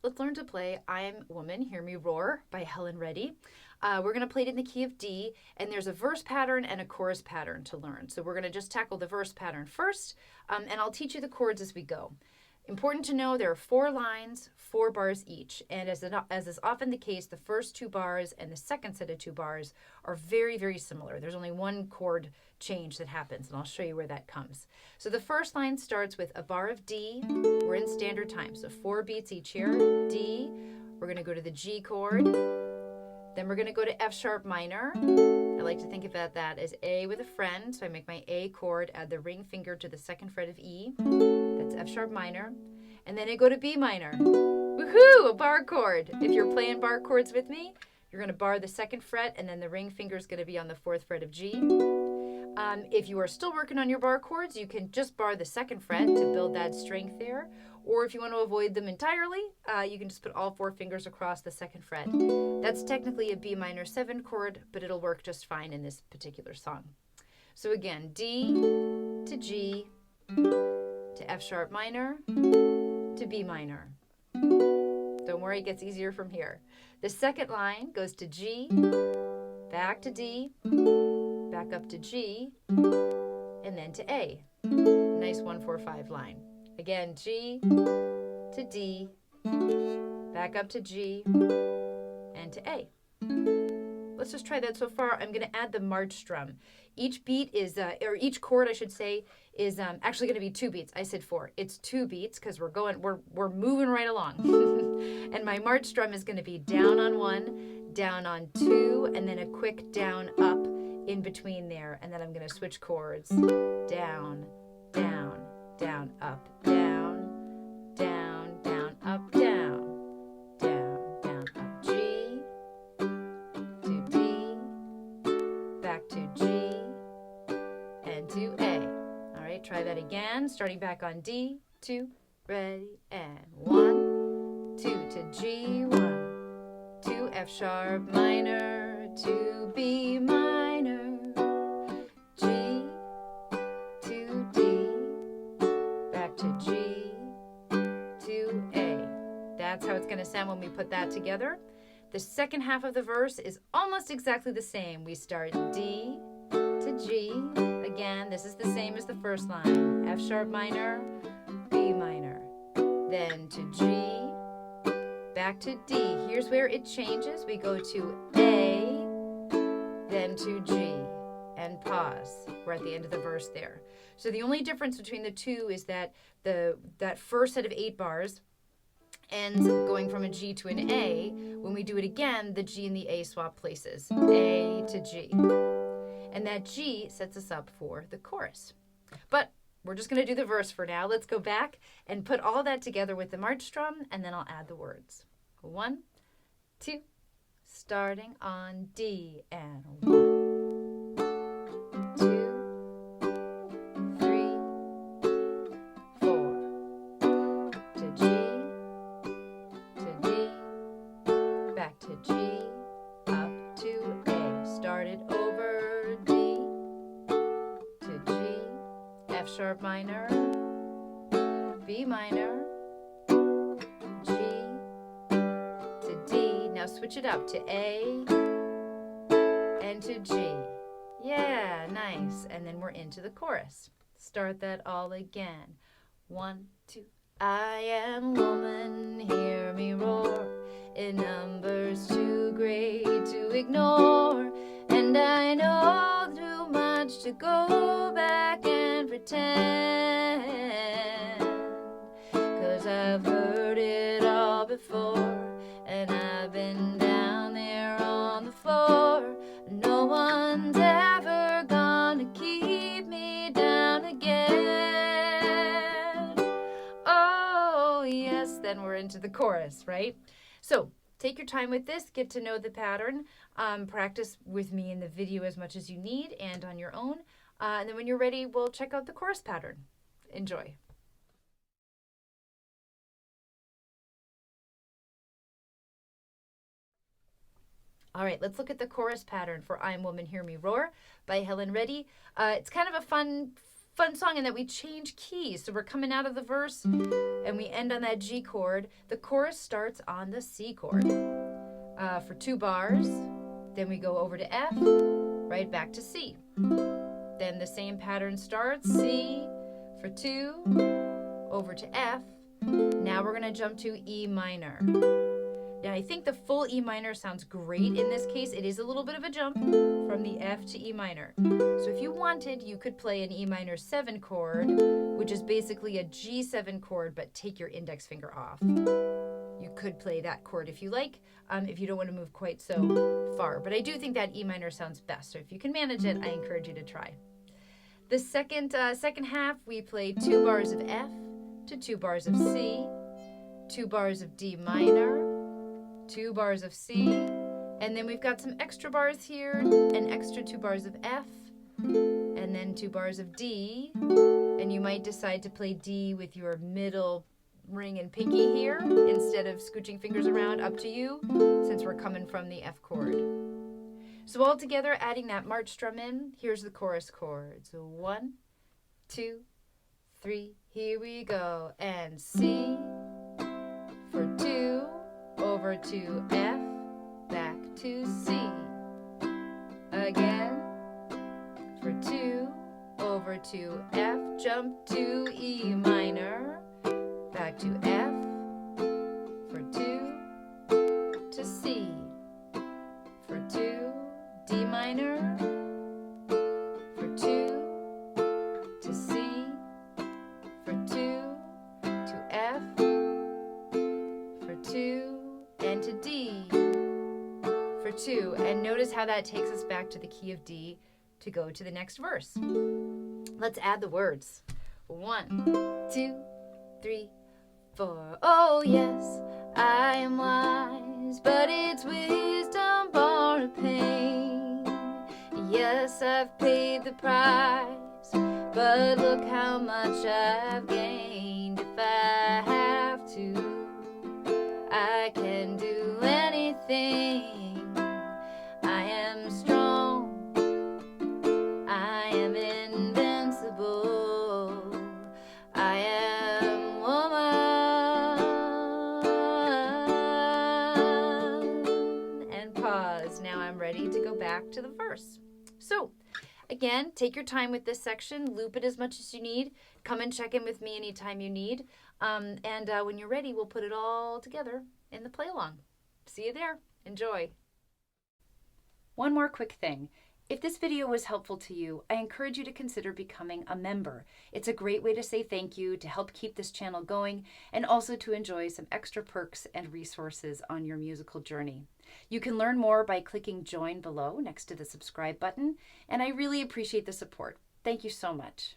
let's learn to play I'm Woman, Hear Me Roar by Helen Reddy. We're going to play it in the key of D, and there's a verse pattern and a chorus pattern to learn. So we're going to just tackle the verse pattern first, and I'll teach you the chords as we go. Important to know there are 4 lines, 4 bars each, and as is often the case, the first 2 bars and the second set of 2 bars are very, very similar. There's only one chord change that happens, and I'll show you where that comes. So the first line starts with a bar of D. We're in standard time, so 4 beats each here. D, we're going to go to the G chord, then we're going to go to F sharp minor. I like to think about that as A with a friend, so I make my A chord, add the ring finger to the 2nd fret of E. That's F sharp minor. And then I go to B minor. Woohoo! A bar chord. If you're playing bar chords with me, you're going to bar the 2nd fret, and then the ring finger is going to be on the 4th fret of G. If you are still working on your bar chords, you can just bar the 2nd fret to build that strength there. Or if you want to avoid them entirely, you can just put all 4 fingers across the 2nd fret. That's technically a B minor 7 chord, but it'll work just fine in this particular song. So again, D to G to F sharp minor to B minor. Don't worry, it gets easier from here. The second line goes to G, back to D, back up to G, and then to A. Nice 1-4-5 line. Again, G to D, back up to G, and to A. Let's just try that so far. I'm going to add the march strum. Each beat is, or each chord, I should say, is actually going to be 2 beats. I said 4. It's 2 beats because we're moving right along. And my march strum is going to be down on 1, down on 2, and then a quick down up in between there. And then I'm going to switch chords. Down, down, down, up, down, down, down, up, down, down, down, up, G to D, back to G, and to A. All right, try that again, starting back on D, 2, ready, and 1, 2 to G, 1, 2 F sharp minor, 2 B minor, G to D, back to G to A. That's how it's going to sound when we put that together. The second half of the verse is almost exactly the same. We start D to G. Again, this is the same as the first line. F sharp minor, B minor. Then to G, back to D. Here's where it changes. We go to A, then to G, and pause. We're at the end of the verse there. So the only difference between the two is that that first set of 8 bars ends going from a G to an A. When we do it again, the G and the A swap places. A to G. And that G sets us up for the chorus. But we're just going to do the verse for now. Let's go back and put all that together with the march strum, and then I'll add the words. 1, 2, starting on D, and 1, 2, 3, 4, to G, to D, back to G, up to A. Started over D to G, F sharp minor, B minor, G to D. Now switch it up to A and to G. Yeah, nice. And then we're into the chorus. Start that all again. 1, 2. I am woman, hear me roar, in numbers too great to ignore, and I know too much to go back and pretend, 'cause I've heard it all before, and I've been down there on the floor. No one's ever gonna keep me down again. Oh, yes, then we're into the chorus, right? So take your time with this, get to know the pattern, practice with me in the video as much as you need and on your own. And then when you're ready, we'll check out the chorus pattern. Enjoy. All right, let's look at the chorus pattern for I'm Woman, Hear Me Roar by Helen Reddy. It's kind of a fun fun song in that we change keys. So we're coming out of the verse and we end on that G chord. The chorus starts on the C chord for 2 bars. Then we go over to F, right back to C. Then the same pattern starts, C for 2, over to F. Now we're going to jump to E minor. Now I think the full E minor sounds great in this case. It is a little bit of a jump from the F to E minor. So if you wanted, you could play an E minor 7 chord, which is basically a G7 chord, but take your index finger off. You could play that chord if you like, if you don't want to move quite so far. But I do think that E minor sounds best. So if you can manage it, I encourage you to try. The second half, we play 2 bars of F to 2 bars of C, 2 bars of D minor, 2 bars of C, and then we've got some extra bars here, an extra 2 bars of F, and then 2 bars of D, and you might decide to play D with your middle ring and pinky here instead of scooching fingers around, up to you, since we're coming from the F chord. So all together, adding that march strum in, here's the chorus chord. So 1, 2, 3, here we go, and C for 2, over to F, back to C. Again, for 2, over to F, jump to E minor, back to F, for 2, to C, for 2, D minor, for 2, to C, for 2, to F, for 2, and to D for 2. And notice how that takes us back to the key of D to go to the next verse. Let's add the words. 1, 2, 3, 4. Oh yes, I am wise, but it's wisdom born of pain. Yes, I've paid the price, but look how much I've gained. If I have to, I can do anything. I am strong. I am invincible. I am woman. And pause. Now I'm ready to go back to the verse. So, again, take your time with this section. Loop it as much as you need. Come and check in with me anytime you need. And when you're ready, we'll put it all together in the play-along. See you there. Enjoy. One more quick thing. If this video was helpful to you, I encourage you to consider becoming a member. It's a great way to say thank you, to help keep this channel going, and also to enjoy some extra perks and resources on your musical journey. You can learn more by clicking join below next to the subscribe button, and I really appreciate the support. Thank you so much.